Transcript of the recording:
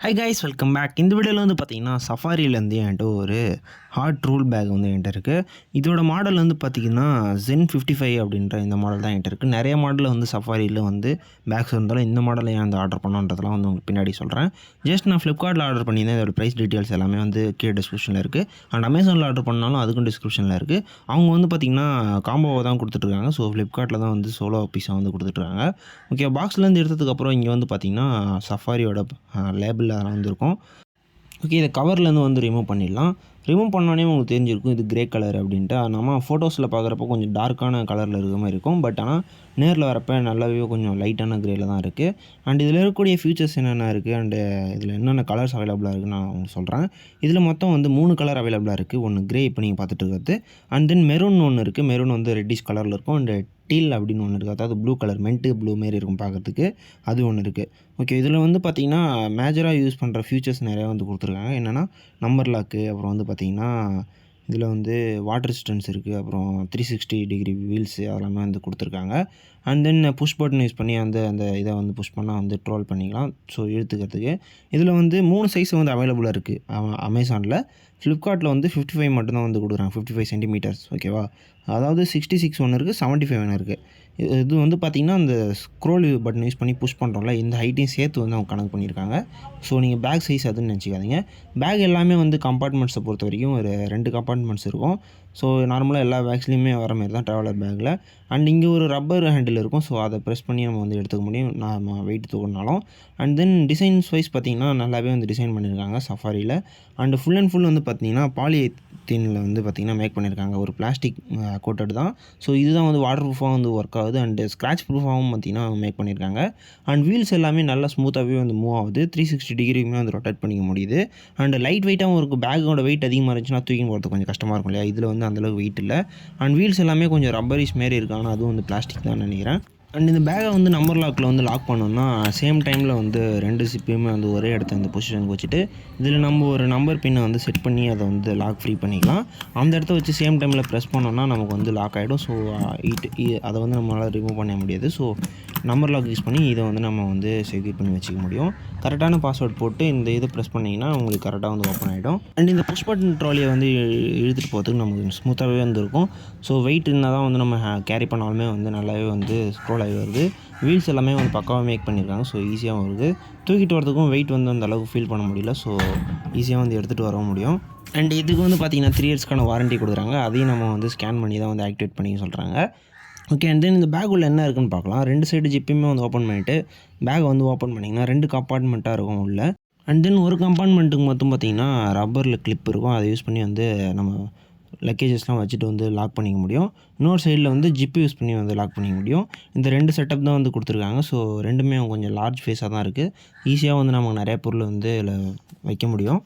Hi guys, welcome back. இந்த வீடியோவில் வந்து பார்த்தீங்கன்னா சஃபாரிலேருந்து என்கிட்ட ஒரு ஹார்ட் ரூல் பேக் வந்து என்கிட்ட இருக்குது. இதோட மாடல் வந்து பார்த்திங்கன்னா Zen 55 அப்படின்ற இந்த மாடல் தான் என்கிட்ட இருக்குது. நிறைய மாடலில் வந்து சஃபாரியில் வந்து பேக்ஸ் இருந்தாலும் இந்த மாடலில் ஏன் வந்து ஆர்டர் பண்ணோன்றதெல்லாம் வந்து உங்களுக்கு பின்னாடி சொல்கிறேன். ஜஸ்ட் நான் ஃப்ளிப்கார்ட்டில் ஆர்டர் பண்ணியிருந்தேன். இதோட ப்ரைஸ் டீட்டெயில்ஸ் எல்லாமே வந்து கீழே டிஸ்கிரிப்ஷனில் இருக்குது. அண்ட் அமேசானில் ஆர்டர் பண்ணாலும் அதுக்கும் டிஸ்கிரிப்ஷனில் இருக்குது. அவங்க வந்து பார்த்திங்கன்னா காம்போவை தான் கொடுத்துட்ருக்காங்க. ஸோ ஃப்ளிப்கார்ட்டில் தான் வந்து சோலோ பீஸாக வந்து கொடுத்துட்ருக்காங்க. ஓகே, பாக்ஸ்லேருந்து எடுத்ததுக்கப்புறம் இங்கே வந்து பார்த்திங்கன்னா சஃபாரியோட லேபிள் அதெல்லாம் வந்துருக்கும். ஓகே, இதை கவர்லேருந்து வந்து ரிமூவ் பண்ணிடலாம். ரிமூவ் பண்ணோன்னே உங்களுக்கு தெரிஞ்சிருக்கும் இது கிரே கலர் அப்படின்ட்டு. நம்ம ஃபோட்டோஸில் பார்க்குறப்போ கொஞ்சம் டார்க்கான கலரில் இருக்கிற மாதிரி இருக்கும். பட் ஆனால் நேரில் வரப்போ நல்லாவே கொஞ்சம் லைட்டான கிரேயில் தான் இருக்குது. அண்ட் இதில் இருக்கக்கூடிய ஃபீச்சர்ஸ் என்னென்ன இருக்குது அண்டு இதில் என்னென்ன கலர்ஸ் அவைலபிளாக இருக்குன்னு நான் உங்களுக்கு சொல்கிறேன். இதில் மொத்தம் வந்து 3 கலர் அவைலபிளாக இருக்குது. ஒன்று கிரே இப்போ நீங்கள் பார்த்துட்டு இருக்கிறது, அண்ட் தென் மெரூன் ஒன்று இருக்குது. மெரூன் வந்து ரெட்டிஷ் கலரில் இருக்கும். அண்டு டீல் அப்படின்னு ஒன்று இருக்குது, அதாவது ப்ளூ கலர், மென்ட்டு ப்ளூ மாரி இருக்கும் பார்க்குறதுக்கு, அது ஒன்று இருக்குது. ஓகே, இதில் வந்து பார்த்திங்கன்னா மேஜராக யூஸ் பண்ணுற ஃபியூச்சர்ஸ் நிறையா வந்து கொடுத்துருக்காங்க. என்னென்னா நம்பர் லாக்கு, அப்புறம் வந்து பார்த்திங்கன்னா இதில் வந்து வாட்டர் ரெசிஸ்டன்ஸ் இருக்குது, அப்புறம் 360 டிகிரி வீல்ஸு அதெல்லாமே வந்து கொடுத்துருக்காங்க. And then push button use பண்ணி அந்த இதை வந்து புஷ் பண்ணால் வந்து ட்ரோல் பண்ணிக்கலாம். ஸோ இழுத்துக்கிறதுக்கு இதில் வந்து 3 சைஸ் வந்து அவைலபிளாக இருக்குது அமேசானில். ஃப்ளிப்கார்ட்டில் வந்து 55 மட்டும்தான் வந்து கொடுக்குறாங்க, 55 சென்டிமீட்டர்ஸ். ஓகேவா, அதாவது 66 ஒன்று இருக்குது, 75 ஒன்று இருக்குது. இது வந்து பார்த்திங்கன்னா அந்த ஸ்க்ரோல் பட்டன் யூஸ் பண்ணி புஷ் பண்ணுறோம்ல, இந்த ஹைட்டையும் சேர்த்து வந்து அவங்க கணக்கு பண்ணியிருக்காங்க. ஸோ நீங்கள் பேக் சைஸ் அதுன்னு நினச்சிக்காதீங்க. பேக் எல்லாமே வந்து கம்பார்ட்மெண்ட்ஸை பொறுத்த வரைக்கும் ஒரு 2 கம்பார்ட்மெண்ட்ஸ் இருக்கும். ஸோ நார்மலாக எல்லா பேக்ஸ்லேயுமே வர மாதிரி தான் ட்ராவலர் பேக்கில். அண்ட் இங்கே ஒரு ரப்பர் ஹேண்டில் இருக்கும். ஸோ அதை ப்ரெஸ் பண்ணி நம்ம வந்து எடுத்துக்க முடியும், நம்ம வெயிட் தூக்கினாலும். அண்ட் தென் டிசைன்ஸ் வைஸ் பார்த்திங்கன்னா நல்லாவே வந்து டிசைன் பண்ணியிருக்காங்க சஃபாரியில். அண்டு ஃபுல் அண்ட் ஃபுல் வந்து பார்த்திங்கன்னா பாலித்தீனில் வந்து பார்த்திங்கன்னா மேக் பண்ணியிருக்காங்க. ஒரு பிளாஸ்டிக் கோட்டட் தான். ஸோ இதுதான் வந்து வாட்டர் ப்ரூஃபாக வந்து ஒர்க் ஆகுது. அண்டு ஸ்க்ராட்ச் ப்ரூஃபாகவும் பார்த்திங்கன்னா மேக் பண்ணியிருக்காங்க. அண்ட் வீல்ஸ் எல்லாமே நல்லா ஸ்மூத்தாகவே வந்து மூவ் ஆகுது. 360 டிகிரிக்குமே வந்து ரொட்டேட் பண்ணிக்க முடியுது. அண்ட் லைட் வெயிட்டாகவும் இருக்குது. பேக்கோட வெயிட் அதிகமாக இருந்துச்சுன்னா தூக்கி போகிறது கொஞ்சம் கஷ்டமாக இருக்கும் இல்லையா, இதில் வந்து அந்தளவுக்கு வெயிட் இல்லை. அண்ட் வீல்ஸ் எல்லாமே கொஞ்சம் ரப்பரிஸ் மாரி இருக்குது, ஆனால் அதுவும் வந்து பிளாஸ்டிக் தான் நினைக்கிறேன். அண்ட் இந்த பேக்கை வந்து நம்பர் லாக்கில் வந்து லாக் பண்ணோம்னா சேம் டைமில் வந்து 2 சிப்பையுமே வந்து ஒரே இடத்த அந்த பொசிஷனுக்கு வச்சுட்டு இதில் நம்ம ஒரு நம்பர் பின்னை வந்து செட் பண்ணி அதை வந்து லாக் ஃப்ரீ பண்ணிக்கலாம். அந்த இடத்த வச்சு சேம் டைமில் ப்ரெஸ் பண்ணோன்னா நமக்கு வந்து லாக் ஆகிடும். ஸோ அதை வந்து நம்மளால் ரிமூவ் பண்ண முடியாது. ஸோ நம்பர் லாக் யூஸ் பண்ணி இதை வந்து நம்ம வந்து செக்யூர் பண்ணி வச்சுக்க முடியும். கரெக்டான பாஸ்வேர்ட் போட்டு இந்த இதை ப்ரெஸ் பண்ணிங்கன்னா உங்களுக்கு கரெக்டாக வந்து ஓப்பன் ஆகிடும். அண்ட் இந்த புஷ் பட்டன் ட்ராலியை வந்து இழுத்துட்டு போகிறதுக்கு நமக்கு ஸ்மூத்தாகவே வந்து இருக்கும். ஸோ வெயிட் இருந்தால் தான் வந்து நம்ம கேரி பண்ணாலுமே வந்து நல்லாவே வந்து ஸ்க்ரோல் ஆகி வருது. வீல்ஸ் எல்லாமே வந்து பக்காவாக மேக் பண்ணியிருக்காங்க. ஸோ ஈஸியாகவும் வருது. தூக்கிட்டு வரதுக்கும் வெயிட் வந்து அந்த அளவுக்கு ஃபீல் பண்ண முடியல. ஸோ ஈஸியாக வந்து எடுத்துகிட்டு வர முடியும். அண்ட் இதுக்கு வந்து பார்த்திங்கன்னா 3 இயர்ஸ்க்கான வாரண்ட்டி கொடுக்குறாங்க. அதையும் நம்ம வந்து ஸ்கேன் பண்ணி தான் வந்து ஆக்டிவேட் பண்ணிக்க சொல்கிறாங்க. ஓகே, அண்ட் தென் இந்த பேக் உள்ள என்ன இருக்குன்னு பார்க்கலாம். 2 சைடு ஜிப்பையுமே வந்து ஓப்பன் பண்ணிவிட்டு பேக்கை வந்து ஓப்பன் பண்ணிங்கன்னா 2 கம்பார்ட்மெண்ட்டாக இருக்கும் உள்ள. அண்ட் தென் ஒரு கம்பார்ட்மெண்ட்டுக்கு மட்டும் பார்த்திங்கன்னா ரப்பரில் கிளிப் இருக்கும். அதை யூஸ் பண்ணி வந்து நம்ம லக்கேஜஸ்லாம் வச்சுட்டு வந்து லாக் பண்ணிக்க முடியும். இன்னொரு சைடில் வந்து ஜிப்பு யூஸ் பண்ணி வந்து லாக் பண்ணிக்க முடியும். இந்த 2 செட்டப் தான் வந்து கொடுத்துருக்காங்க. ஸோ ரெண்டுமே கொஞ்சம் லார்ஜ் ஃபேஸாக தான் இருக்குது. ஈஸியாக வந்து நமக்கு நிறைய பொருள் வந்து இதில் வைக்க முடியும்.